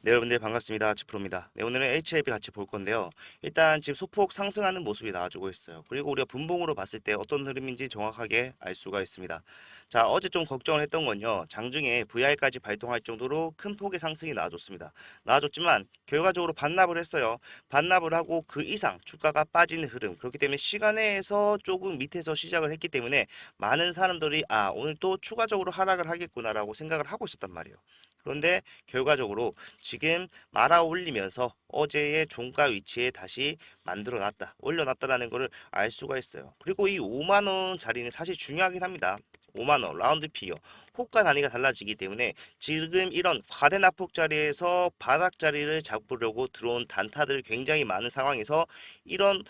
네, 여러분들 반갑습니다. 치프로입니다. 네, 오늘은 HLB 같이 볼 건데요. 일단 지금 소폭 상승하는 모습이 나와주고 있어요. 그리고 우리가 분봉으로 봤을 때 어떤 흐름인지 정확하게 알 수가 있습니다. 자, 어제 좀 걱정을 했던 건요. 장중에 VR까지 발동할 정도로 큰 폭의 상승이 나와줬습니다. 나와줬지만 결과적으로 반납을 했어요. 반납을 하고 그 이상 주가가 빠지는 흐름. 그렇기 때문에 시간에서 조금 밑에서 시작을 했기 때문에 많은 사람들이 오늘 또 추가적으로 하락을 하겠구나라고 생각을 하고 있었단 말이에요. 그런데 결과적으로 지금 말아 올리면서 어제의 종가 위치에 다시 만들어 놨다, 올려놨다라는 것을 알 수가 있어요. 그리고 이 5만 원 자리는 사실 중요하긴 합니다. 5만 원 라운드 피어 호가 단위가 달라지기 때문에 지금 이런 과대 낙폭 자리에서 바닥 자리를 잡으려고 들어온 단타들 굉장히 많은 상황에서 이런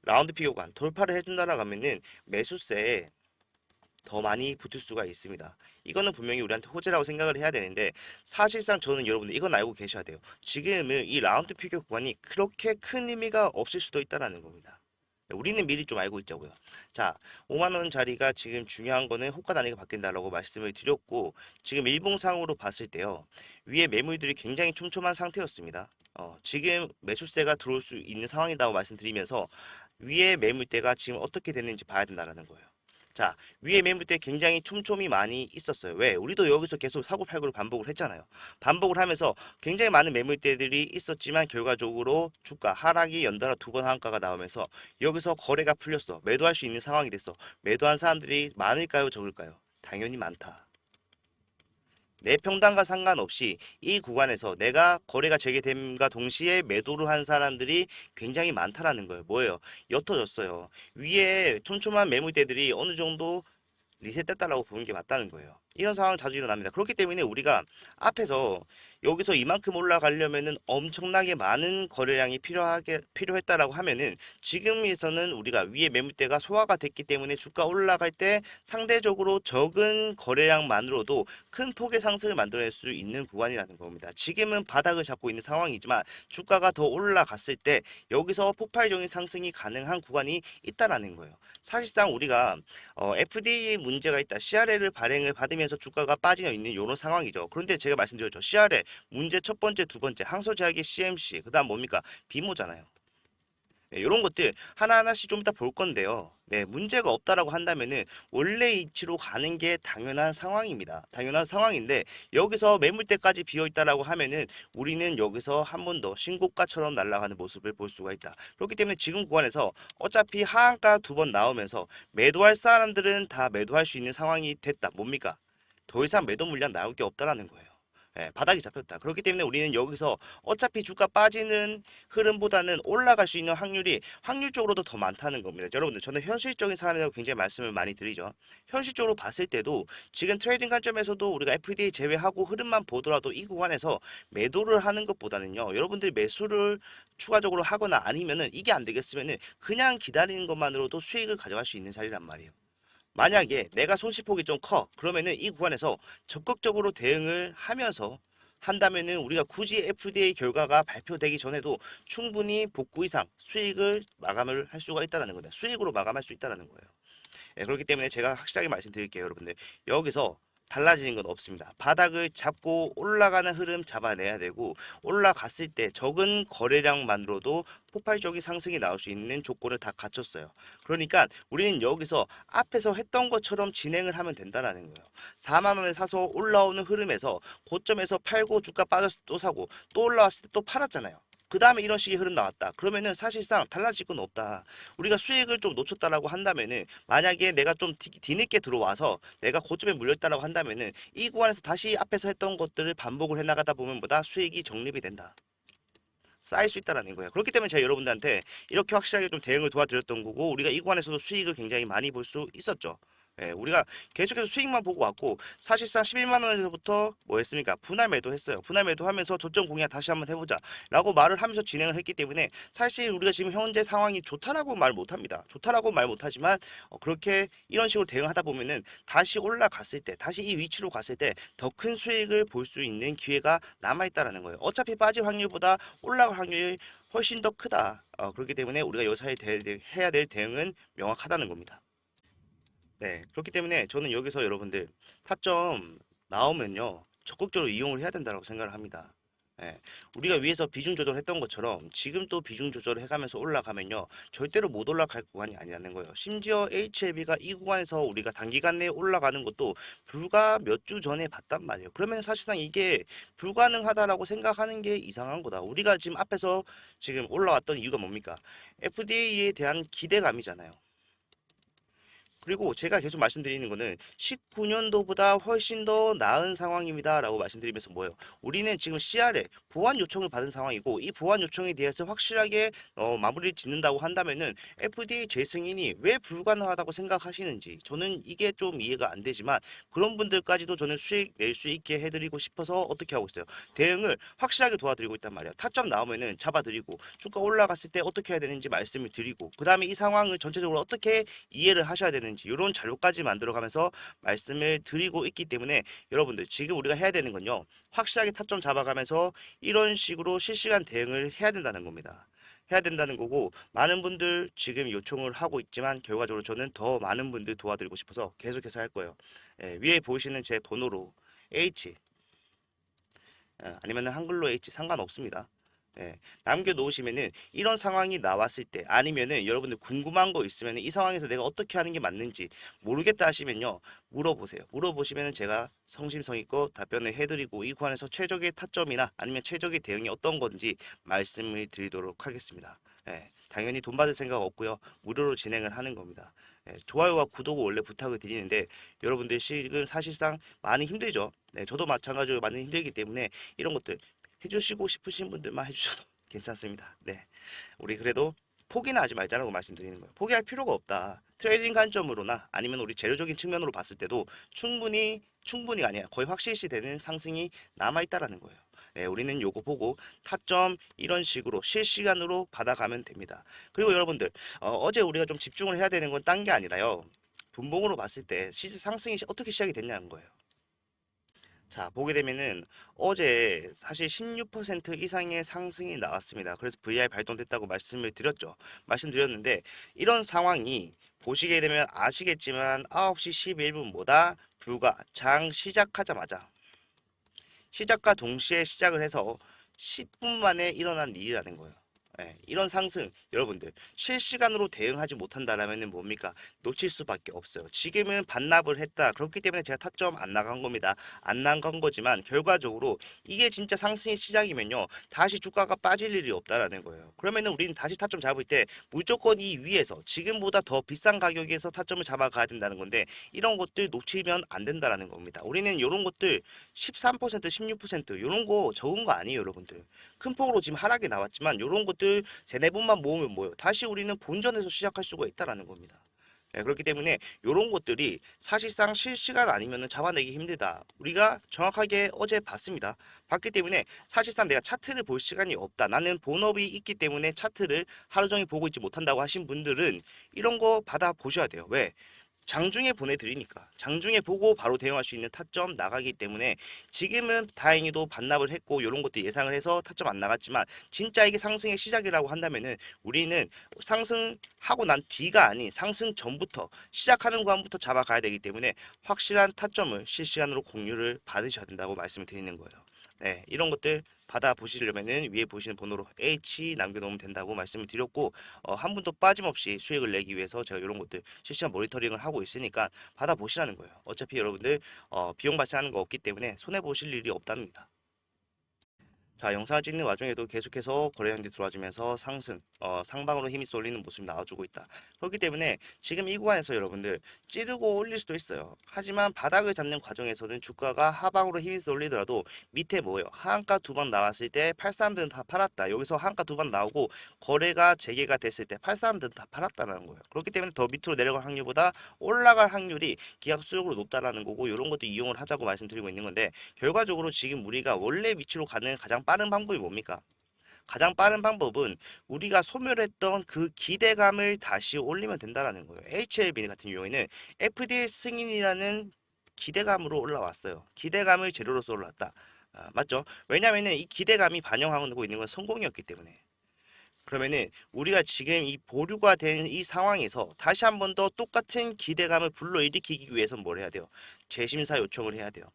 라운드 피어가 돌파를 해준다라고 하면은 매수세에 더 많이 붙을 수가 있습니다. 이거는 분명히 우리한테 호재라고 생각을 해야 되는데 사실상 저는 여러분들 이건 알고 계셔야 돼요. 지금은 이 라운드 피겨 구간이 그렇게 큰 의미가 없을 수도 있다라는 겁니다. 우리는 미리 좀 알고 있자고요. 자, 5만 원 자리가 지금 중요한 거는 호가 단위가 바뀐다라고 말씀을 드렸고 지금 일봉상으로 봤을 때요. 위에 매물들이 굉장히 촘촘한 상태였습니다. 지금 매수세가 들어올 수 있는 상황이라고 말씀드리면서 위에 매물대가 지금 어떻게 됐는지 봐야 된다는 거예요. 자, 위에 매물대 굉장히 촘촘히 많이 있었어요. 왜? 우리도 여기서 계속 사고팔고를 반복을 했잖아요. 반복을 하면서 굉장히 많은 매물대들이 있었지만 결과적으로 주가 하락이 연달아 두 번 한가가 나오면서 여기서 거래가 풀렸어. 매도할 수 있는 상황이 됐어. 매도한 사람들이 많을까요? 적을까요? 당연히 많다. 내 평단과 상관없이 이 구간에서 내가 거래가 재개됨과 동시에 매도를 한 사람들이 굉장히 많다라는 거예요. 뭐예요? 옅어졌어요. 위에 촘촘한 매물대들이 어느 정도 리셋됐다라고 보는 게 맞다는 거예요. 이런 상황 자주 일어납니다. 그렇기 때문에 우리가 앞에서 여기서 이만큼 올라가려면은 엄청나게 많은 거래량이 필요했다라고 하면은 지금에서는 우리가 위에 매물대가 소화가 됐기 때문에 주가 올라갈 때 상대적으로 적은 거래량만으로도 큰 폭의 상승을 만들어낼 수 있는 구간이라는 겁니다. 지금은 바닥을 잡고 있는 상황이지만 주가가 더 올라갔을 때 여기서 폭발적인 상승이 가능한 구간이 있다라는 거예요. 사실상 우리가 FDA 문제가 있다. CRL을 발행을 받으면서 주가가 빠져 있는 이런 상황이죠. 그런데 제가 말씀드렸죠. CRL 문제 첫 번째, 두 번째 항소제약의 CMC, 그다음 뭡니까? 비모잖아요. 네, 이런 것들 하나하나씩 좀 이따 볼 건데요. 네, 문제가 없다라고 한다면은 원래 이치로 가는 게 당연한 상황입니다. 당연한 상황인데 여기서 매물대까지 비어 있다라고 하면은 우리는 여기서 한 번 더 신고가처럼 날아가는 모습을 볼 수가 있다. 그렇기 때문에 지금 구간에서 어차피 하한가 두 번 나오면서 매도할 사람들은 다 매도할 수 있는 상황이 됐다. 뭡니까? 더 이상 매도 물량 나올 게 없다라는 거예요. 예, 바닥이 잡혔다. 그렇기 때문에 우리는 여기서 어차피 주가 빠지는 흐름보다는 올라갈 수 있는 확률이 확률적으로도 더 많다는 겁니다. 여러분들, 저는 현실적인 사람이라고 굉장히 말씀을 많이 드리죠. 현실적으로 봤을 때도 지금 트레이딩 관점에서도 우리가 FD 제외하고 흐름만 보더라도 이 구간에서 매도를 하는 것보다는요. 여러분들이 매수를 추가적으로 하거나 아니면은 이게 안 되겠으면은 그냥 기다리는 것만으로도 수익을 가져갈 수 있는 자리란 말이에요. 만약에 내가 손실폭이 좀 커. 그러면은 이 구간에서 적극적으로 대응을 하면서 한다면은 우리가 굳이 FDA 결과가 발표되기 전에도 충분히 복구 이상 수익을 마감을 할 수가 있다는 겁니다. 수익으로 마감할 수 있다는 거예요. 예, 그렇기 때문에 제가 확실하게 말씀드릴게요, 여러분들. 여기서 달라지는 건 없습니다. 바닥을 잡고 올라가는 흐름 잡아내야 되고 올라갔을 때 적은 거래량만으로도 폭발적인 상승이 나올 수 있는 조건을 다 갖췄어요. 그러니까 우리는 여기서 앞에서 했던 것처럼 진행을 하면 된다는 거예요. 4만 원에 사서 올라오는 흐름에서 고점에서 팔고 주가 빠졌을 때 또 사고 또 올라왔을 때 또 팔았잖아요. 그 다음에 이런 식의 흐름 나왔다. 그러면은 사실상 달라질 건 없다. 우리가 수익을 좀 놓쳤다라고 한다면은 만약에 내가 좀 뒤늦게 들어와서 내가 고점에 물렸다라고 한다면은 이 구간에서 다시 앞에서 했던 것들을 반복을 해나가다 보면 보다 수익이 정립이 된다. 쌓일 수 있다라는 거예요. 그렇기 때문에 제가 여러분들한테 이렇게 확실하게 좀 대응을 도와드렸던 거고 우리가 이 구간에서도 수익을 굉장히 많이 볼 수 있었죠. 예, 우리가 계속해서 수익만 보고 왔고 사실상 11만 원에서부터 뭐 했습니까? 분할 매도했어요. 분할 매도하면서 저점 공략 다시 한번 해보자 라고 말을 하면서 진행을 했기 때문에 사실 우리가 지금 현재 상황이 좋다라고 말 못합니다. 좋다라고 말 못하지만 그렇게 이런 식으로 대응하다 보면은 다시 올라갔을 때 다시 이 위치로 갔을 때 더 큰 수익을 볼 수 있는 기회가 남아있다라는 거예요. 어차피 빠질 확률보다 올라갈 확률이 훨씬 더 크다. 그렇기 때문에 우리가 여기서 해야 될 대응은 명확하다는 겁니다. 네, 그렇기 때문에 저는 여기서 여러분들 타점 나오면요 적극적으로 이용을 해야 된다고 생각을 합니다. 예, 우리가 위에서 비중 조절했던 것처럼 지금 또 비중 조절을 해가면서 올라가면요 절대로 못 올라갈 구간이 아니라는 거예요. 심지어 HLB가 이 구간에서 우리가 단기간 내에 올라가는 것도 불과 몇 주 전에 봤단 말이에요. 그러면 사실상 이게 불가능하다라고 생각하는 게 이상한 거다. 우리가 지금 앞에서 지금 올라왔던 이유가 뭡니까? FDA에 대한 기대감이잖아요. 그리고 제가 계속 말씀드리는 거는 19년도보다 훨씬 더 나은 상황입니다. 라고 말씀드리면서 뭐예요? 우리는 지금 CR에 보완 요청을 받은 상황이고 이 보완 요청에 대해서 확실하게 마무리를 짓는다고 한다면은 FDA 재승인이 왜 불가능하다고 생각하시는지 저는 이게 좀 이해가 안 되지만 그런 분들까지도 저는 수익 낼 수 있게 해드리고 싶어서 어떻게 하고 있어요? 대응을 확실하게 도와드리고 있단 말이에요. 타점 나오면은 잡아드리고 주가 올라갔을 때 어떻게 해야 되는지 말씀을 드리고 그 다음에 이 상황을 전체적으로 어떻게 이해를 하셔야 되는지 이런 자료까지 만들어가면서 말씀을 드리고 있기 때문에 여러분들 지금 우리가 해야 되는 건요 확실하게 타점 잡아가면서 이런 식으로 실시간 대응을 해야 된다는 겁니다. 해야 된다는 거고 많은 분들 지금 요청을 하고 있지만 결과적으로 저는 더 많은 분들 도와드리고 싶어서 계속해서 할 거예요. 예, 위에 보이시는 제 번호로 H 아니면 한글로 H 상관없습니다. 예, 남겨놓으시면은 이런 상황이 나왔을 때 아니면은 여러분들 궁금한 거 있으면 이 상황에서 내가 어떻게 하는 게 맞는지 모르겠다 하시면요 물어보세요. 물어보시면은 제가 성심성의껏 답변을 해드리고 이 구간에서 최적의 타점이나 아니면 최적의 대응이 어떤 건지 말씀을 드리도록 하겠습니다. 예, 당연히 돈 받을 생각 없고요 무료로 진행을 하는 겁니다. 예, 좋아요와 구독을 원래 부탁을 드리는데 여러분들 지금 사실상 많이 힘들죠. 네, 저도 마찬가지로 많이 힘들기 때문에 이런 것들 해주시고 싶으신 분들만 해주셔도 괜찮습니다. 네, 우리 그래도 포기는 하지 말자라고 말씀드리는 거예요. 포기할 필요가 없다. 트레이딩 관점으로나 아니면 우리 재료적인 측면으로 봤을 때도 충분히 아니야 거의 확실시 되는 상승이 남아 있다라는 거예요. 네, 우리는 요거 보고 타점 이런 식으로 실시간으로 받아가면 됩니다. 그리고 여러분들 어제 우리가 좀 집중을 해야 되는 건 딴 게 아니라요. 분봉으로 봤을 때 상승이 어떻게 시작이 됐냐는 거예요. 자, 보게 되면은 어제 사실 16% 이상의 상승이 나왔습니다. 그래서 VI 발동됐다고 말씀을 드렸죠. 말씀드렸는데 이런 상황이 보시게 되면 아시겠지만 9시 11분보다 불과 장 시작하자마자 시작과 동시에 시작을 해서 10분 만에 일어난 일이라는 거예요. 예, 이런 상승 여러분들 실시간으로 대응하지 못한다라면 뭡니까? 놓칠 수밖에 없어요. 지금은 반납을 했다. 그렇기 때문에 제가 타점 안 나간 겁니다. 안 나간 거지만 결과적으로 이게 진짜 상승의 시작이면요. 다시 주가가 빠질 일이 없다라는 거예요. 그러면은 우리는 다시 타점 잡을 때 무조건 이 위에서 지금보다 더 비싼 가격에서 타점을 잡아가야 된다는 건데 이런 것들 놓치면 안 된다라는 겁니다. 우리는 이런 것들 13%, 16% 이런 거 적은 거 아니에요, 여러분들. 큰 폭으로 지금 하락이 나왔지만 이런 것들 세네 번만 모으면 뭐예요? 다시 우리는 본전에서 시작할 수가 있다라는 겁니다. 네, 그렇기 때문에 이런 것들이 사실상 실시간 아니면 잡아내기 힘들다. 우리가 정확하게 어제 봤습니다. 봤기 때문에 사실상 내가 차트를 볼 시간이 없다. 나는 본업이 있기 때문에 차트를 하루 종일 보고 있지 못한다고 하신 분들은 이런 거 받아 보셔야 돼요. 왜? 장중에 보내드리니까 장중에 보고 바로 대응할 수 있는 타점 나가기 때문에 지금은 다행히도 반납을 했고 이런 것도 예상을 해서 타점 안 나갔지만 진짜 이게 상승의 시작이라고 한다면은 우리는 상승하고 난 뒤가 아닌 상승 전부터 시작하는 구간부터 잡아가야 되기 때문에 확실한 타점을 실시간으로 공유를 받으셔야 된다고 말씀을 드리는 거예요. 네, 이런 것들 받아 보시려면은 위에 보시는 번호로 H 남겨놓으면 된다고 말씀을 드렸고 한 분도 빠짐없이 수익을 내기 위해서 제가 이런 것들 실시간 모니터링을 하고 있으니까 받아 보시라는 거예요. 어차피 여러분들 비용 발생하는 거 없기 때문에 손해 보실 일이 없답니다. 자, 영상을 찍는 와중에도 계속해서 거래량이 들어와주면서 상방으로 힘이 쏠리는 모습이 나와주고 있다. 그렇기 때문에 지금 이 구간에서 여러분들 찌르고 올릴 수도 있어요. 하지만 바닥을 잡는 과정에서는 주가가 하방으로 힘이 쏠리더라도 밑에 뭐예요? 하한가 두 번 나왔을 때 팔 사람들은 다 팔았다. 여기서 하한가 두 번 나오고 거래가 재개가 됐을 때 팔 사람들은 다 팔았다는 거예요. 그렇기 때문에 더 밑으로 내려갈 확률보다 올라갈 확률이 기하급수적으로 높다라는 거고 이런 것도 이용을 하자고 말씀드리고 있는 건데 결과적으로 지금 우리가 원래 위치로 가는 가장 빠른 방법이 뭡니까? 가장 빠른 방법은 우리가 소멸했던 그 기대감을 다시 올리면 된다라는 거예요. HLB 같은 경우에는 FDA 승인이라는 기대감으로 올라왔어요. 기대감을 재료로서 올랐다. 맞죠? 왜냐하면 이 기대감이 반영하고 있는 건 성공이었기 때문에. 그러면은 우리가 지금 이 보류가 된 이 상황에서 다시 한 번 더 똑같은 기대감을 불러일으키기 위해서 뭘 해야 돼요? 재심사 요청을 해야 돼요.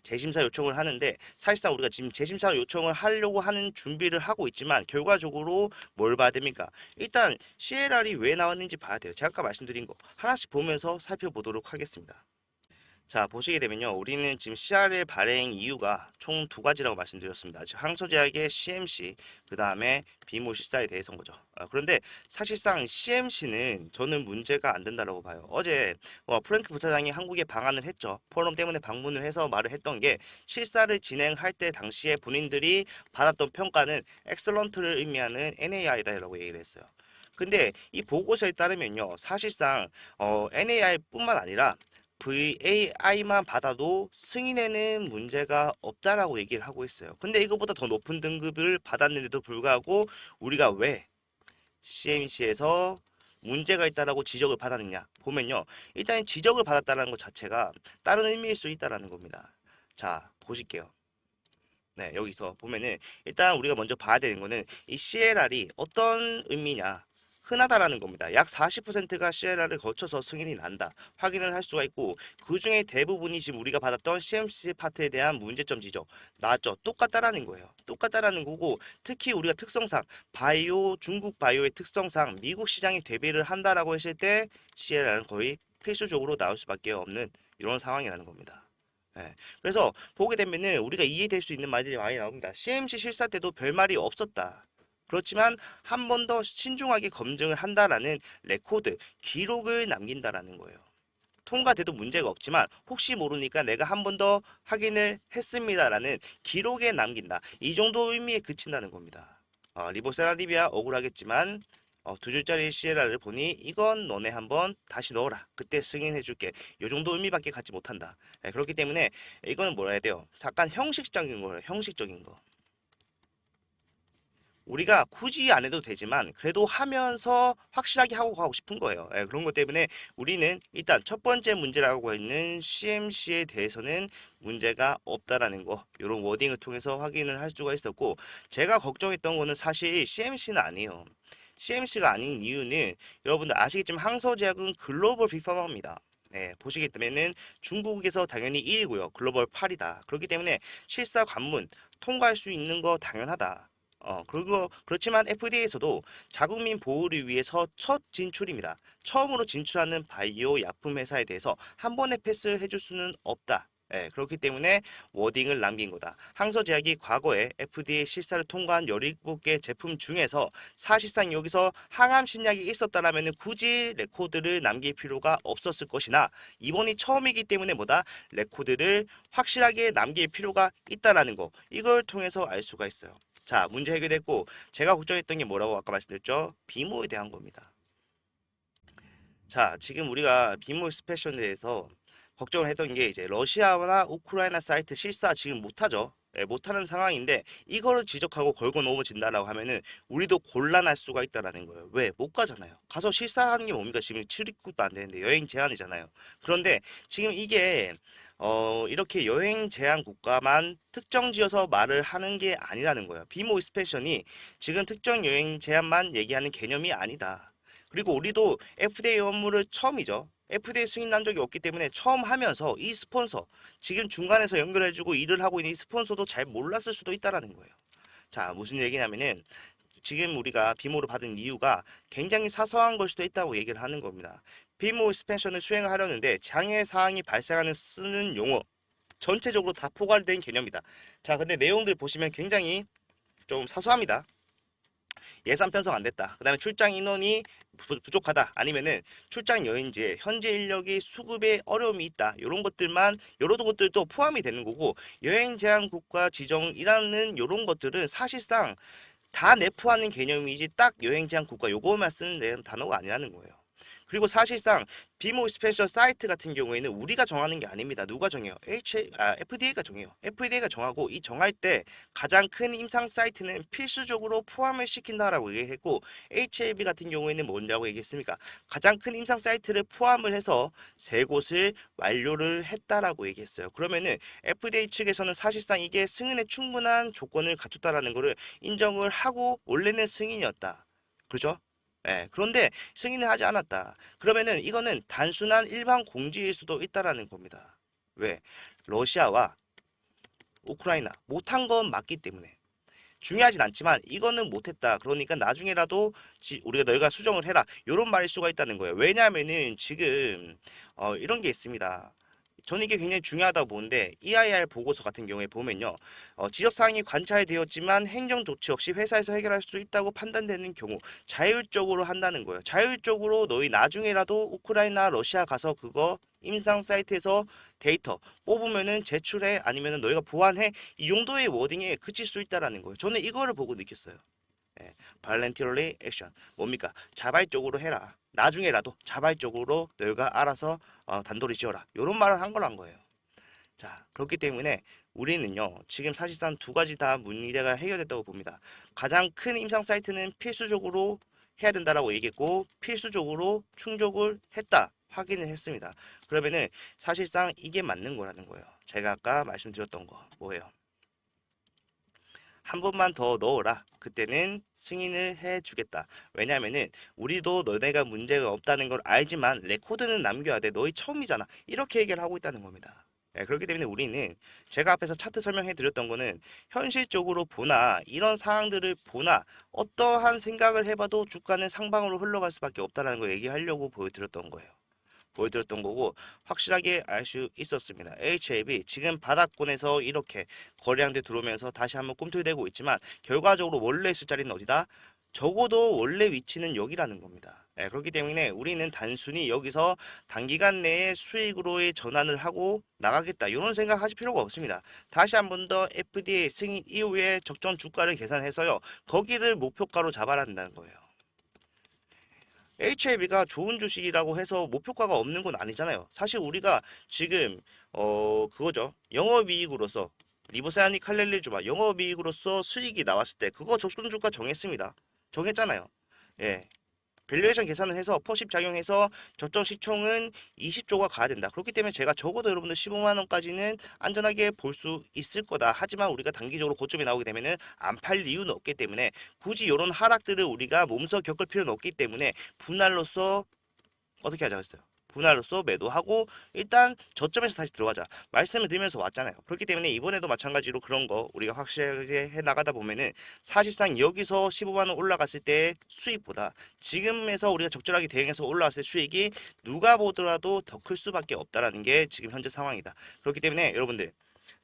재심사 요청을 하는데 사실상 우리가 지금 재심사 요청을 하려고 하는 준비를 하고 있지만 결과적으로 뭘 봐야 됩니까? 일단 CLR이 왜 나왔는지 봐야 돼요. 제가 아까 말씀드린 거 하나씩 보면서 살펴보도록 하겠습니다. 자, 보시게 되면요. 우리는 지금 CRL 발행 이유가 총 두 가지라고 말씀드렸습니다. 항소제약의 CMC, 그 다음에 비모 실사에 대해서인 거죠. 그런데 사실상 CMC는 저는 문제가 안 된다라고 봐요. 어제 프랭크 부사장이 한국에 방한을 했죠. 포럼 때문에 방문을 해서 말을 했던 게 실사를 진행할 때 당시에 본인들이 받았던 평가는 엑셀런트를 의미하는 NAI다라고 얘기를 했어요. 근데 이 보고서에 따르면요. 사실상 NAI뿐만 아니라 VAI만 받아도 승인에는 문제가 없다라고 얘기를 하고 있어요. 근데 이거보다 더 높은 등급을 받았는데도 불구하고 우리가 왜 CMC에서 문제가 있다라고 지적을 받았느냐 보면요. 일단 지적을 받았다는 것 자체가 다른 의미일 수 있다라는 겁니다. 자, 보실게요. 네, 여기서 보면은 일단 우리가 먼저 봐야 되는 거는 이 CLR이 어떤 의미냐. 흔하다라는 겁니다. 약 40%가 CLR을 거쳐서 승인이 난다. 확인을 할 수가 있고 그 중에 대부분이 지금 우리가 받았던 CMC 파트에 대한 문제점 지적 나왔죠. 똑같다라는 거예요. 똑같다라는 거고 특히 우리가 특성상 바이오 중국 바이오의 특성상 미국 시장에 대비를 한다라고 했을 때 CLR은 거의 필수적으로 나올 수밖에 없는 이런 상황이라는 겁니다. 예. 그래서 보게 되면은 우리가 이해될 수 있는 말들이 많이 나옵니다. CMC 실사 때도 별말이 없었다. 그렇지만 한 번 더 신중하게 검증을 한다라는 레코드, 기록을 남긴다라는 거예요. 통과돼도 문제가 없지만 혹시 모르니까 내가 한 번 더 확인을 했습니다라는 기록에 남긴다. 이 정도 의미에 그친다는 겁니다. 리보세라디비아 억울하겠지만 두 줄짜리 CLR을 보니 이건 너네 한번 다시 넣어라. 그때 승인해줄게. 이 정도 의미밖에 갖지 못한다. 그렇기 때문에 이거는 뭐라 해야 돼요? 약간 형식적인 거예요. 형식적인 거. 우리가 굳이 안 해도 되지만 그래도 하면서 확실하게 하고 가고 싶은 거예요. 그런 것 때문에 우리는 일단 첫 번째 문제라고 있는 CMC에 대해서는 문제가 없다라는 거 이런 워딩을 통해서 확인을 할 수가 있었고 제가 걱정했던 거는 사실 CMC는 아니에요. CMC가 아닌 이유는 여러분들 아시겠지만 항서제약은 글로벌 빅파마입니다. 네, 보시게 되면은 중국에서 당연히 1위고요. 글로벌 8이다. 그렇기 때문에 실사 관문 통과할 수 있는 거 당연하다. 그리고 그렇지만 FDA에서도 자국민 보호를 위해서 첫 진출입니다. 처음으로 진출하는 바이오 약품 회사에 대해서 한 번에 패스해 줄 수는 없다. 그렇기 때문에 워딩을 남긴 거다. 항서제약이 과거에 FDA 실사를 통과한 17개 제품 중에서 사실상 여기서 항암 신약이 있었다라면 굳이 레코드를 남길 필요가 없었을 것이나 이번이 처음이기 때문에 뭐다? 레코드를 확실하게 남길 필요가 있다라는 거. 이걸 통해서 알 수가 있어요. 자, 문제 해결됐고 제가 걱정했던 게 뭐라고 아까 말씀드렸죠? 비모에 대한 겁니다. 자, 지금 우리가 비모 스페셜에 대해서 걱정을 했던 게 이제 러시아나 우크라이나 사이트 실사 지금 못하죠. 못하는 상황인데 이거를 지적하고 걸고 넘어진다라고 하면은 우리도 곤란할 수가 있다라는 거예요. 왜? 못 가잖아요. 가서 실사하는 게 뭡니까? 지금 출입국도 안 되는데 여행 제한이잖아요. 그런데 지금 이게 이렇게 여행 제한 국가만 특정 지어서 말을 하는 게 아니라는 거예요. 비모 익스펜션이 지금 특정 여행 제한만 얘기하는 개념이 아니다. 그리고 우리도 FDA 업무를 처음이죠. FDA 승인 난 적이 없기 때문에 처음 하면서 이 스폰서 지금 중간에서 연결해주고 일을 하고 있는 이 스폰서도 잘 몰랐을 수도 있다라는 거예요. 자, 무슨 얘기냐면은 지금 우리가 비모를 받은 이유가 굉장히 사소한 걸 수도 있다고 얘기를 하는 겁니다. 비모 스펜션을 수행하려는데 장애 사항이 발생하는 쓰는 용어 전체적으로 다 포괄된 개념이다. 자, 근데 내용들 보시면 굉장히 좀 사소합니다. 예산 편성 안 됐다. 그다음에 출장 인원이 부족하다. 아니면은 출장 여행지에 현재 인력이 수급에 어려움이 있다. 이런 것들만 이런 것들도 포함이 되는 거고 여행 제한 국가 지정이라는 이런 것들은 사실상 다 내포하는 개념이지 딱 여행 제한 국가 요거만 쓰는 단어가 아니라는 거예요. 그리고 사실상 비모 스페셜 사이트 같은 경우에는 우리가 정하는 게 아닙니다. 누가 정해요? FDA가 정해요. FDA가 정하고 이 정할 때 가장 큰 임상 사이트는 필수적으로 포함을 시킨다라고 얘기했고 HAB 같은 경우에는 뭐라고 얘기했습니까? 가장 큰 임상 사이트를 포함을 해서 세 곳을 완료를 했다라고 얘기했어요. 그러면은 FDA 측에서는 사실상 이게 승인에 충분한 조건을 갖췄다라는 것을 인정을 하고 원래는 승인이었다. 그렇죠? 그런데 승인을 하지 않았다. 그러면은 이거는 단순한 일반 공지일 수도 있다라는 겁니다. 왜? 러시아와 우크라이나 못한 건 맞기 때문에 중요하진 않지만 이거는 못했다. 그러니까 나중에라도 우리가 너희가 수정을 해라. 이런 말일 수가 있다는 거예요. 왜냐하면은 지금 이런 게 있습니다. 저는 이게 굉장히 중요하다고 보는데 EIR 보고서 같은 경우에 보면요. 지적사항이 관찰되었지만 행정 조치 없이 회사에서 해결할 수 있다고 판단되는 경우 자율적으로 한다는 거예요. 자율적으로 너희 나중에라도 우크라이나 러시아 가서 그거 임상 사이트에서 데이터 뽑으면은 제출해 아니면은 너희가 보완해 이 정도의 워딩에 그칠 수 있다라는 거예요. 저는 이거를 보고 느꼈어요. 예, voluntarily action 뭡니까? 자발적으로 해라. 나중에라도 자발적으로 너희가 알아서 단도리 지어라. 이런 말을 한 거란 거예요. 자, 그렇기 때문에 우리는요, 지금 사실상 두 가지 다 문제가 해결됐다고 봅니다. 가장 큰 임상 사이트는 필수적으로 해야 된다라고 얘기했고, 필수적으로 충족을 했다. 확인을 했습니다. 그러면은 사실상 이게 맞는 거라는 거예요. 제가 아까 말씀드렸던 거 뭐예요? 한 번만 더 넣어라. 그때는 승인을 해주겠다. 왜냐면은 우리도 너네가 문제가 없다는 걸 알지만 레코드는 남겨야 돼. 너희 처음이잖아. 이렇게 얘기를 하고 있다는 겁니다. 예, 그렇기 때문에 우리는 제가 앞에서 차트 설명해 드렸던 거는 현실적으로 보나 이런 사항들을 보나 어떠한 생각을 해봐도 주가는 상방으로 흘러갈 수밖에 없다는 거 얘기하려고 보여드렸던 거예요. 보여드렸던 거고 확실하게 알 수 있었습니다. HAB 지금 바닥권에서 이렇게 거래량대 들어오면서 다시 한번 꿈틀대고 있지만 결과적으로 원래 있을 자리는 어디다? 적어도 원래 위치는 여기라는 겁니다. 예, 그렇기 때문에 우리는 단순히 여기서 단기간 내에 수익으로의 전환을 하고 나가겠다 이런 생각 하실 필요가 없습니다. 다시 한 번 더 FDA 승인 이후에 적정 주가를 계산해서요 거기를 목표가로 잡아야 한다는 거예요. HLB가 좋은 주식이라고 해서 목표가가 없는 건 아니잖아요. 사실 우리가 지금 그거죠. 영업이익으로서 리보사야닉 칼렐리주마 영업이익으로서 수익이 나왔을 때 그거 적정주가 정했습니다. 정했잖아요. 예. 밸류에이션 계산을 해서 퍼십 작용해서 적정 시총은 20조가 가야 된다. 그렇기 때문에 제가 적어도 여러분들 15만 원까지는 안전하게 볼 수 있을 거다. 하지만 우리가 단기적으로 고점이 나오게 되면은 안 팔릴 이유는 없기 때문에 굳이 이런 하락들을 우리가 몸소 겪을 필요는 없기 때문에 분할로서 어떻게 하자 했어요. 분할로서 매도하고 일단 저점에서 다시 들어가자 말씀을 드리면서 왔잖아요. 그렇기 때문에 이번에도 마찬가지로 그런 거 우리가 확실하게 해 나가다 보면은 사실상 여기서 15만 원 올라갔을 때 수익보다 지금에서 우리가 적절하게 대응해서 올라왔을 때 수익이 누가 보더라도 더 클 수밖에 없다라는 게 지금 현재 상황이다. 그렇기 때문에 여러분들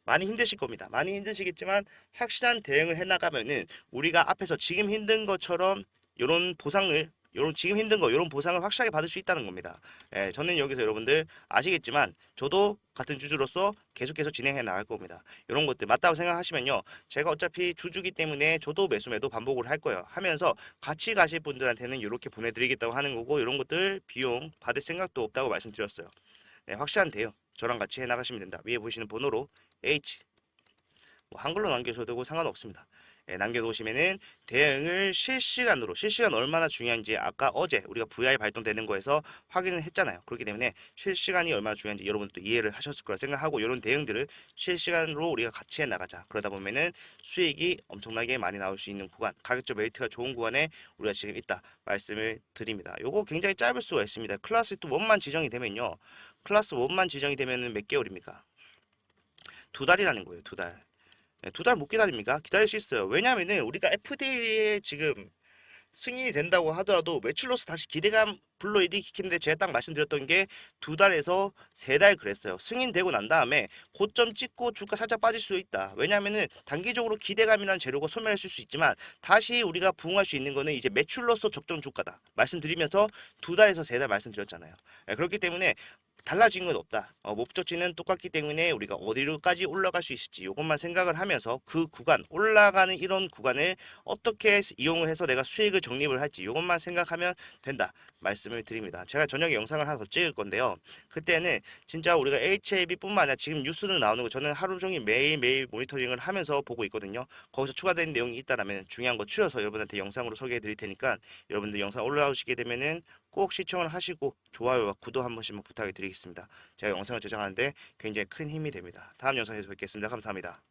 많이 힘드실 겁니다. 많이 힘드시겠지만 확실한 대응을 해 나가면은 우리가 앞에서 지금 힘든 것처럼 이런 보상을 요런 지금 힘든 거 요런 보상을 확실하게 받을 수 있다는 겁니다. 예, 저는 여기서 여러분들 아시겠지만 저도 같은 주주로서 계속해서 진행해 나갈 겁니다. 이런 것들 맞다고 생각하시면요. 제가 어차피 주주기 때문에 저도 매수 매도 반복을 할 거예요. 하면서 같이 가실 분들한테는 이렇게 보내드리겠다고 하는 거고 이런 것들 비용 받을 생각도 없다고 말씀드렸어요. 네, 확실한 대요. 저랑 같이 해 나가시면 된다. 위에 보시는 번호로 H 뭐 한글로 남겨줘도 되고 상관없습니다. 예, 남겨놓으시면은 대응을 실시간 얼마나 중요한지 아까 어제 우리가 VI 발동되는 거에서 확인을 했잖아요. 그렇기 때문에 실시간이 얼마나 중요한지 여러분들도 이해를 하셨을 거라 생각하고 이런 대응들을 실시간으로 우리가 같이 해 나가자. 그러다 보면은 수익이 엄청나게 많이 나올 수 있는 구간, 가격적 메리트가 좋은 구간에 우리가 지금 있다 말씀을 드립니다. 요거 굉장히 짧을 수가 있습니다. 클래스 1만 지정이 되면요. 클래스 1만 지정이 되면은 몇 개월입니까? 두 달이라는 거예요. 두 달. 두 달 못 기다립니까? 기다릴 수 있어요. 왜냐면은 우리가 FDA에 지금 승인이 된다고 하더라도 매출로서 다시 기대감 불러일으키는데 제가 딱 말씀드렸던 게 두 달에서 세 달 그랬어요. 승인되고 난 다음에 고점 찍고 주가 살짝 빠질 수도 있다. 왜냐면은 단기적으로 기대감이라는 재료가 소멸했을 수 있지만 다시 우리가 부응할 수 있는 거는 이제 매출로서 적정 주가다. 말씀드리면서 두 달에서 세 달 말씀드렸잖아요. 그렇기 때문에 달라진 건 없다. 목적지는 똑같기 때문에 우리가 어디로까지 올라갈 수 있을지 이것만 생각을 하면서 그 구간 올라가는 이런 구간을 어떻게 이용을 해서 내가 수익을 적립을 할지 이것만 생각하면 된다 말씀을 드립니다. 제가 저녁에 영상을 하나 더 찍을 건데요. 그때는 진짜 우리가 HAB뿐만 아니라 지금 뉴스는 나오는 거 저는 하루 종일 매일매일 모니터링을 하면서 보고 있거든요. 거기서 추가된 내용이 있다라면 중요한 거 추려서 여러분한테 영상으로 소개해 드릴 테니까 여러분들 영상 올라오시게 되면은 꼭 시청을 하시고 좋아요와 구독 한 번씩만 부탁해 드리겠습니다. 제가 영상을 제작하는데 굉장히 큰 힘이 됩니다. 다음 영상에서 뵙겠습니다. 감사합니다.